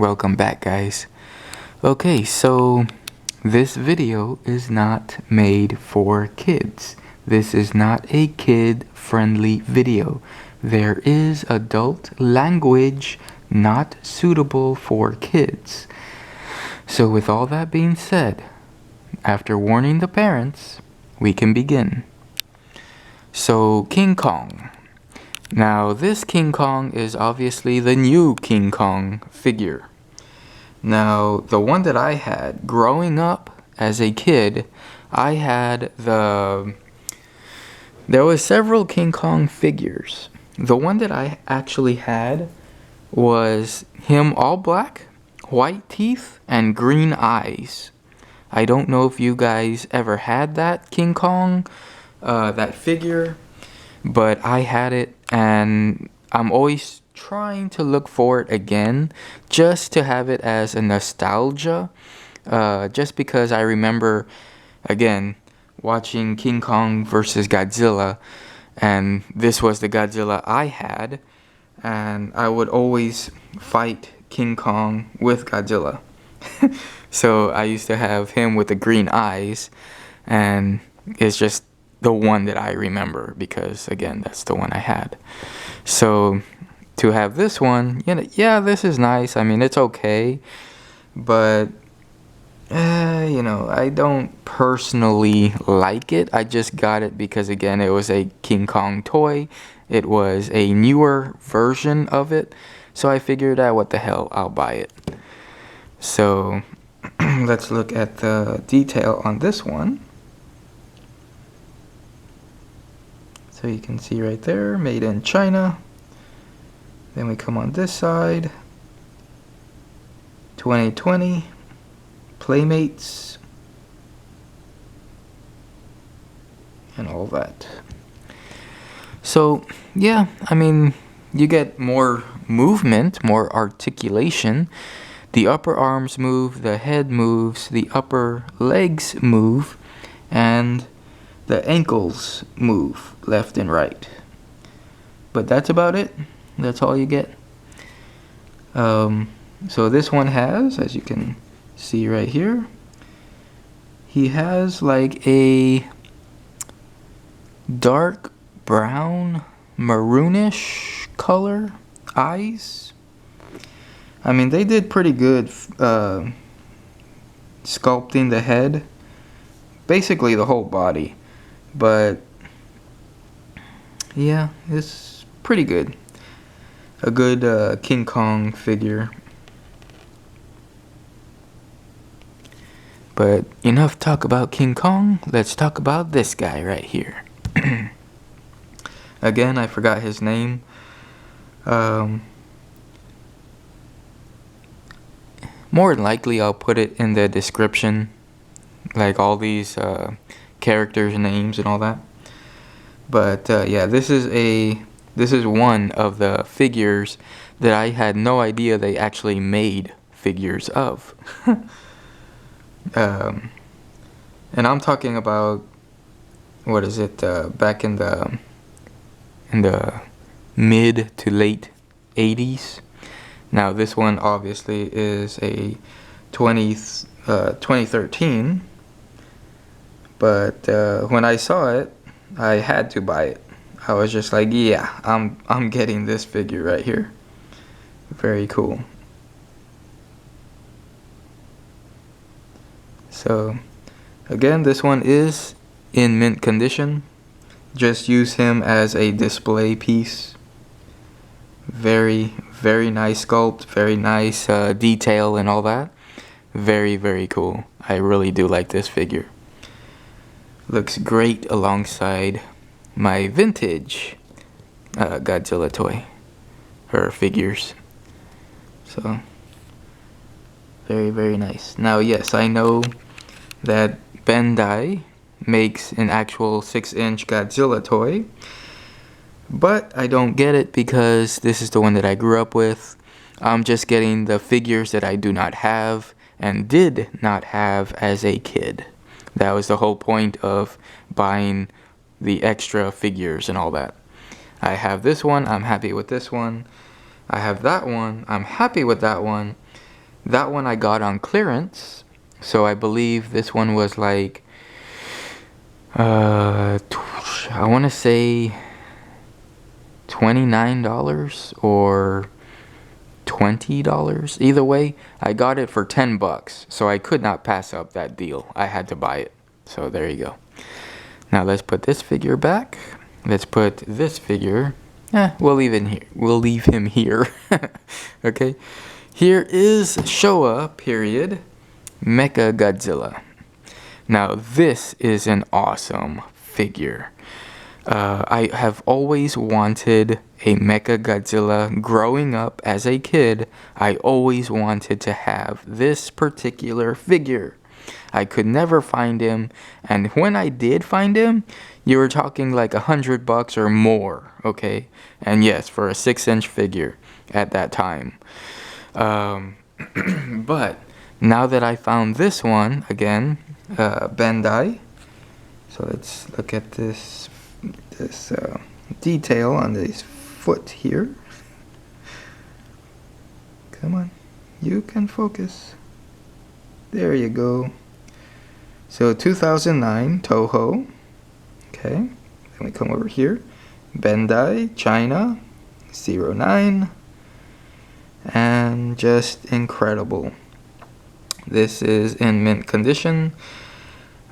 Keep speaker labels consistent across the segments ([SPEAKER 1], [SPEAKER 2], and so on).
[SPEAKER 1] Welcome back, guys. Okay, so this video is not made for kids. This is not a kid-friendly video. There is adult language not suitable for kids. So with all that being said, after warning the parents, we can begin. So King Kong. Now this King Kong is obviously the new King Kong figure. Now the one that I had growing up as a kid, I had there was several King Kong figures. The one that I actually had was him all black, white teeth, and green eyes. I don't know if you guys ever had that King Kong, that figure, but I had it, and I'm always trying to look for it again just to have it as a nostalgia, just because I remember, again, watching King Kong versus Godzilla, and this was the Godzilla I had, and I would always fight King Kong with Godzilla. So I used to have him with the green eyes, and it's just the one that I remember because, again, that's the one I had. So to have this one, yeah, this is nice. I mean, it's okay, but I don't personally like it. I just got it because, again, it was a King Kong toy. It was a newer version of it, so I figured, what the hell, I'll buy it. So let's look at the detail on this one. So you can see right there, made in China. Then we come on this side, 2020, Playmates, and all that. So yeah, I mean, you get more movement, more articulation. The upper arms move, the head moves, the upper legs move, and the ankles move left and right. But that's about it. That's all you get. So this one has, as you can see right here, he has like a dark brown, maroonish color eyes. I mean, they did pretty good sculpting the head, basically the whole body. But yeah, it's pretty good. A good King Kong figure. But enough talk about King Kong. Let's talk about this guy right here. Again, I forgot his name. More than likely, I'll put it in the description, like all these characters' names and all that. But yeah, this is one of the figures that I had no idea they actually made figures of. And I'm talking about, what is it, back in the mid to late 80s. Now this one obviously is a 2013, but when I saw it, I had to buy it. I was just like, yeah, I'm getting this figure right here. Very cool. So again, this one is in mint condition. Just use him as a display piece. Very, very nice sculpt, very nice detail and all that. Very, very cool. I really do like this figure. Looks great alongside my vintage Godzilla toy, or figures. So very, very nice. Now, yes, I know that Bandai makes an actual 6-inch Godzilla toy, but I don't get it because this is the one that I grew up with. I'm just getting the figures that I do not have and did not have as a kid. That was the whole point of buying the extra figures and all that. I have this one, I'm happy with this one. I have that one, I'm happy with that one. That one I got on clearance, so I believe this one was like I want to say $29 or $20. Either way, I got it for $10, so I could not pass up that deal. I had to buy it. So there you go. Now let's put this figure back. Let's put this figure. We'll leave him here. We'll leave him here. Okay. Here is Showa period Mecha Godzilla. Now this is an awesome figure. I have always wanted a Mecha Godzilla. Growing up as a kid, I always wanted to have this particular figure. I could never find him, and when I did find him, you were talking like $100 or more, okay? And yes, for a 6-inch figure at that time. But now that I found this one, again, Bandai. So let's look at this detail on this foot here. Come on, you can focus. There you go. So 2009 Toho. Okay, then we come over here. Bandai China 09. And just incredible. This is in mint condition.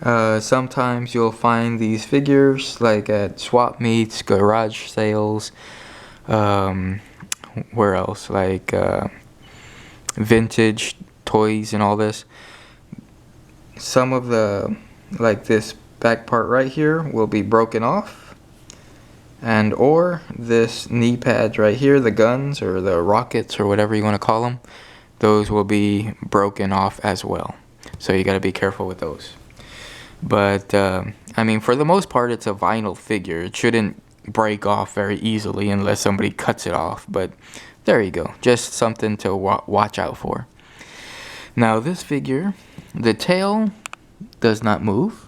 [SPEAKER 1] Sometimes you'll find these figures like at swap meets, garage sales, where else, like vintage toys and all this. Some of the, like this back part right here, will be broken off, and or this knee pads right here, the guns or the rockets or whatever you want to call them, those will be broken off as well. So you got to be careful with those. But I mean, for the most part, it's a vinyl figure. It shouldn't break off very easily unless somebody cuts it off. But there you go, just something to watch out for. Now this figure, the tail does not move.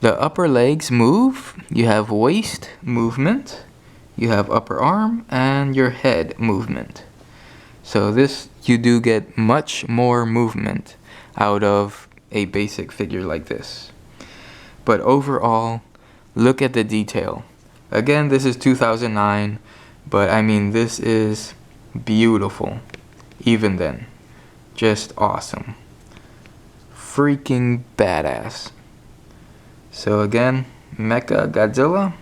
[SPEAKER 1] The upper legs move. You have waist movement. You have upper arm and your head movement. So this, you do get much more movement out of a basic figure like this. But overall, look at the detail. Again, this is 2009, but I mean, this is beautiful. Even then, just awesome. Freaking badass. So again, Mecha Godzilla.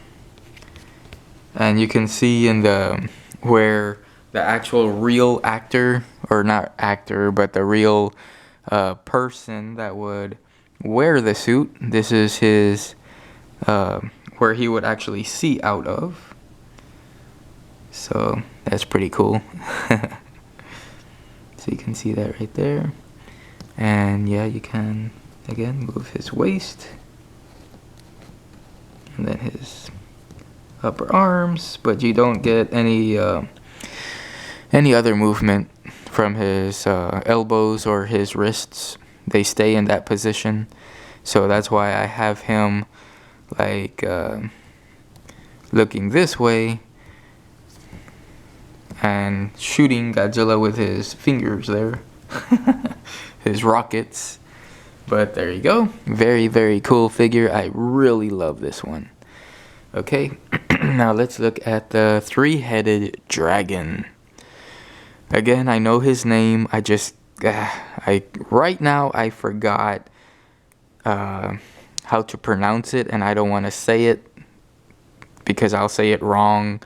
[SPEAKER 1] And you can see in the, where the actual real actor, or not actor, but the real person that would wear the suit, this is his, where he would actually see out of. So that's pretty cool. So you can see that right there. And yeah, you can again move his waist and then his upper arms, but you don't get any other movement from his elbows or his wrists. They stay in that position. So that's why I have him like looking this way and shooting Godzilla with his fingers there. His rockets. But there you go. Very, very cool figure. I really love this one. Okay, now let's look at the three-headed dragon. Again, I know his name. Right now I forgot how to pronounce it, and I don't want to say it because I'll say it wrong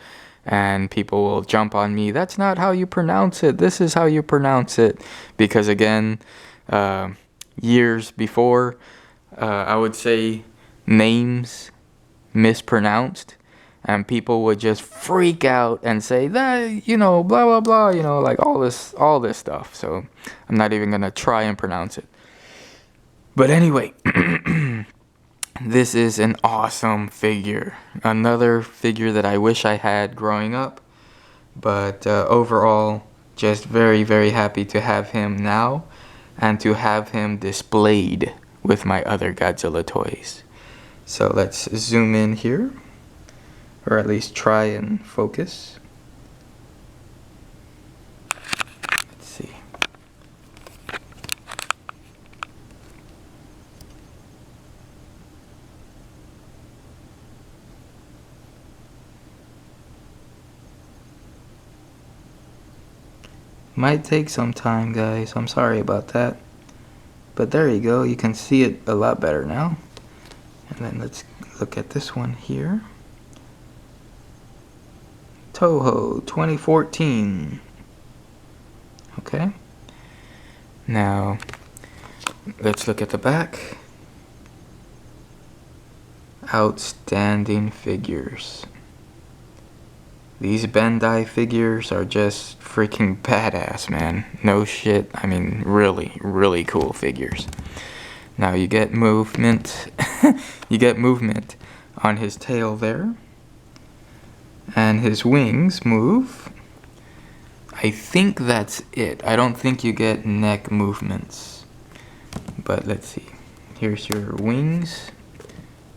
[SPEAKER 1] and people will jump on me. That's not how you pronounce it. This is how you pronounce it. Because again, years before, I would say names mispronounced, and people would just freak out and say that, you know, blah blah blah, you know, like all this stuff. So I'm not even gonna try and pronounce it. But anyway, this is an awesome figure. Another figure that I wish I had growing up. But overall, just very, very happy to have him now and to have him displayed with my other Godzilla toys. So let's zoom in here, or at least try and focus. Let's see. Might take some time, guys. I'm sorry about that. But there you go. You can see it a lot better now. And then let's look at this one here. Toho 2014. Okay. Now, let's look at the back. Outstanding figures. These Bandai figures are just freaking badass, man. No shit. I mean, really, really cool figures. Now you get movement. You get movement on his tail there. And his wings move. I think that's it. I don't think you get neck movements. But let's see. Here's your wings.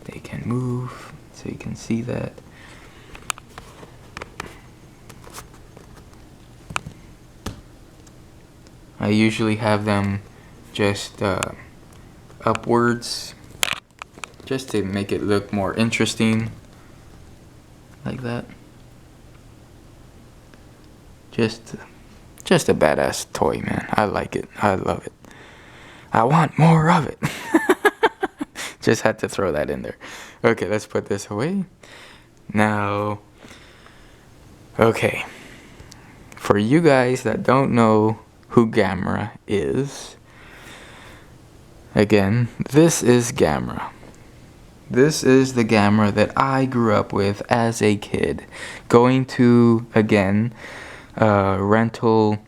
[SPEAKER 1] They can move, so you can see that. I usually have them just upwards, just to make it look more interesting, like that. Just a badass toy, man. I like it. I love it. I want more of it. Just had to throw that in there. Okay, let's put this away. Now, okay. For you guys that don't know who Gamera is, again, this is Gamera. This is the Gamera that I grew up with as a kid. Going to, again, rental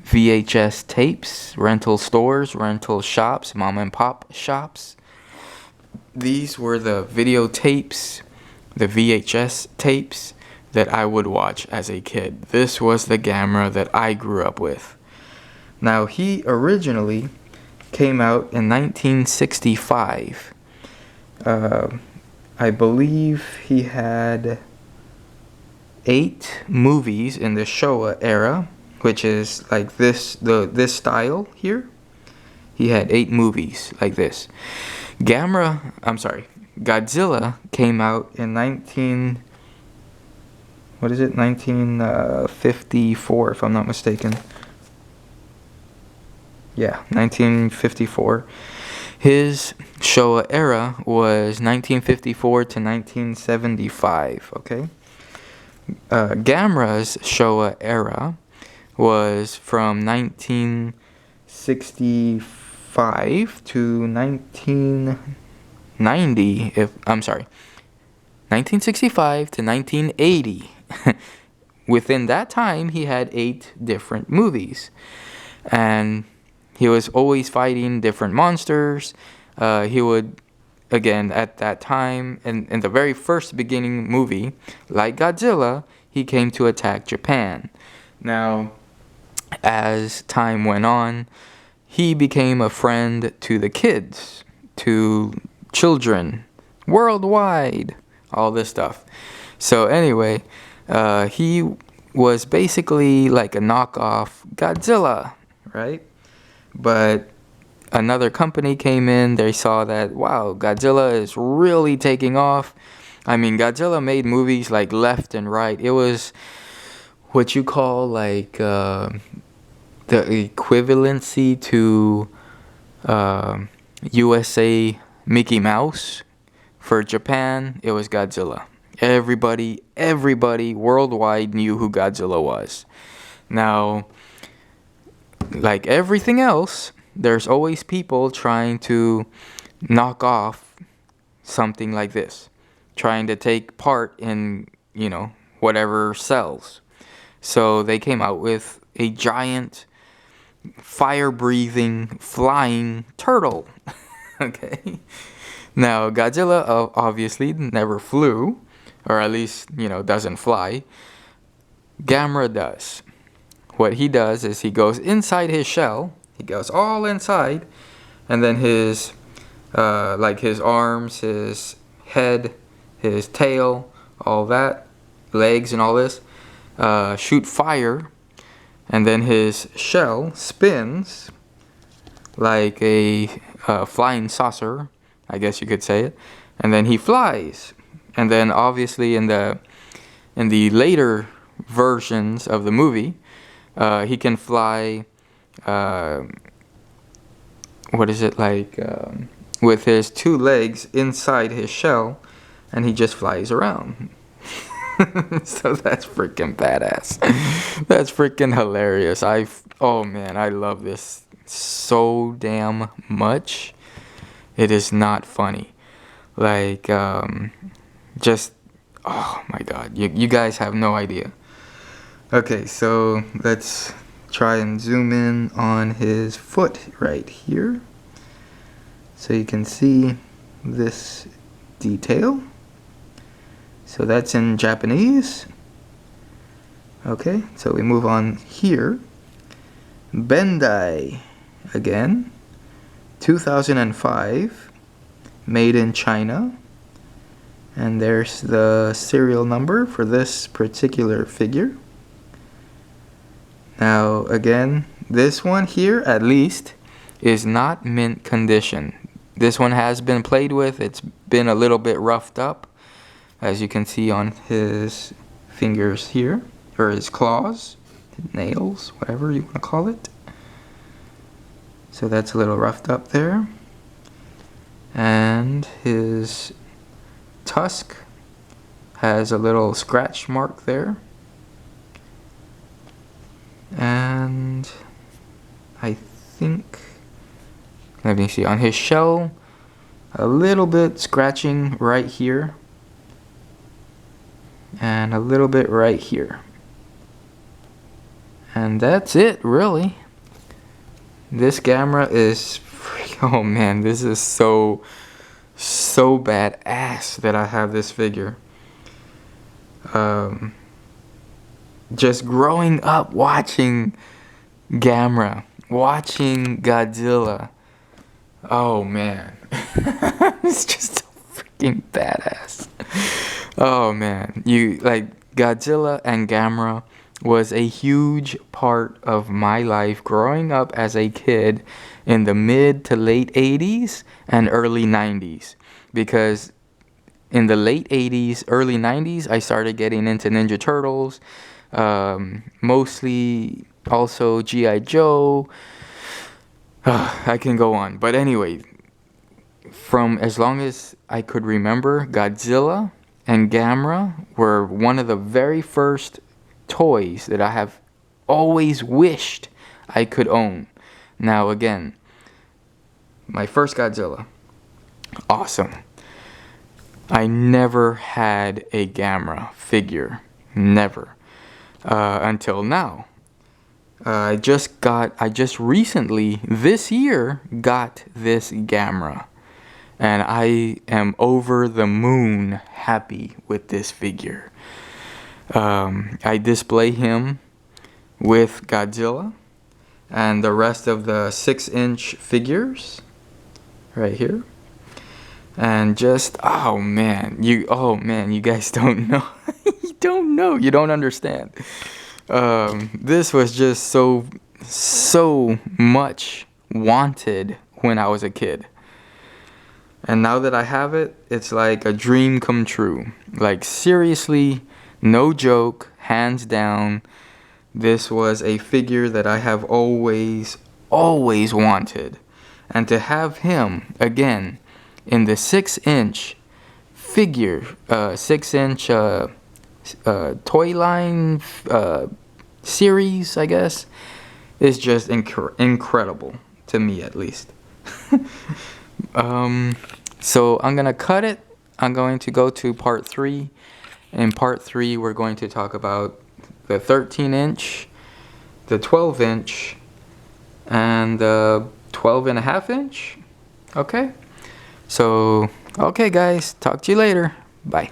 [SPEAKER 1] VHS tapes, rental stores, rental shops, mom and pop shops. These were the videotapes, the VHS tapes that I would watch as a kid. This was the Gamera that I grew up with. Now, he originally came out in 1965. I believe he had 8 movies in the Showa era, which is like this style here. He had 8 movies like this. Godzilla came out in 1954, if I'm not mistaken. Yeah, 1954. His Showa era was 1954 to 1975, okay? Gamera's Showa era was from 1965 to 1990, 1965 to 1980. Within that time, he had 8 different movies. And he was always fighting different monsters. He would, again, at that time, in the very first beginning movie, like Godzilla, he came to attack Japan. Now, as time went on, he became a friend to the kids, to children, worldwide, all this stuff. So anyway, he was basically like a knockoff Godzilla, right? But another company came in. They saw that, wow, Godzilla is really taking off. I mean, Godzilla made movies like left and right. It was what you call like the equivalency to USA Mickey Mouse. For Japan, it was Godzilla. Everybody worldwide knew who Godzilla was. Now, like everything else, there's always people trying to knock off something like this, trying to take part in, whatever sells. So they came out with a giant, fire-breathing, flying turtle. Okay. Now, Godzilla obviously never flew, or at least, doesn't fly. Gamera does. What he does is he goes inside his shell. He goes all inside, and then his arms, his head, his tail, all that, legs and all this, shoot fire, and then his shell spins like a flying saucer, I guess you could say it, and then he flies. And then obviously in the later versions of the movie, He can fly, what is it, like, with his 2 legs inside his shell, and he just flies around. So that's freaking badass. That's freaking hilarious. Oh man, I love this so damn much. It is not funny. Like, just, oh my god, you guys have no idea. Okay, so let's try and zoom in on his foot right here, so you can see this detail. So that's in Japanese. Okay, so we move on here. Bandai, again, 2005, made in China. And there's the serial number for this particular figure. Now, again, this one here, at least, is not mint condition. This one has been played with. It's been a little bit roughed up, as you can see on his fingers here, or his claws, nails, whatever you want to call it. So that's a little roughed up there. And his tusk has a little scratch mark there. And I think, let me see, on his shell, a little bit scratching right here, and a little bit right here. And that's it, really. This Gamera is, oh man, this is so badass that I have this figure. Just growing up watching Gamera, watching Godzilla. Oh man. It's just so freaking badass. Oh man, like Godzilla and Gamera was a huge part of my life growing up as a kid in the mid to late 80s and early 90s, because in the late 80s, early 90s, I started getting into Ninja Turtles, mostly also G.I. Joe. I can go on, but anyway, from as long as I could remember, Godzilla and Gamera were one of the very first toys that I have always wished I could own. Now again, my first Godzilla, awesome. I never had a Gamera figure, never, until now. I just recently, this year, got this Gamera, and I am over the moon happy with this figure. I display him with Godzilla and the rest of the 6-inch figures right here. And just, oh man, you guys don't know. You don't understand. This was just so much wanted when I was a kid. And now that I have it, it's like a dream come true. Like seriously, no joke, hands down, this was a figure that I have always wanted. And to have him, again, in the 6-inch figure, 6-inch toy line series, I guess, is just incredible, to me at least. So I'm gonna cut it. I'm going to go to part 3. In part 3, we're going to talk about the 13-inch, the 12-inch, and the 12.5-inch. Okay? So, okay guys, talk to you later. Bye.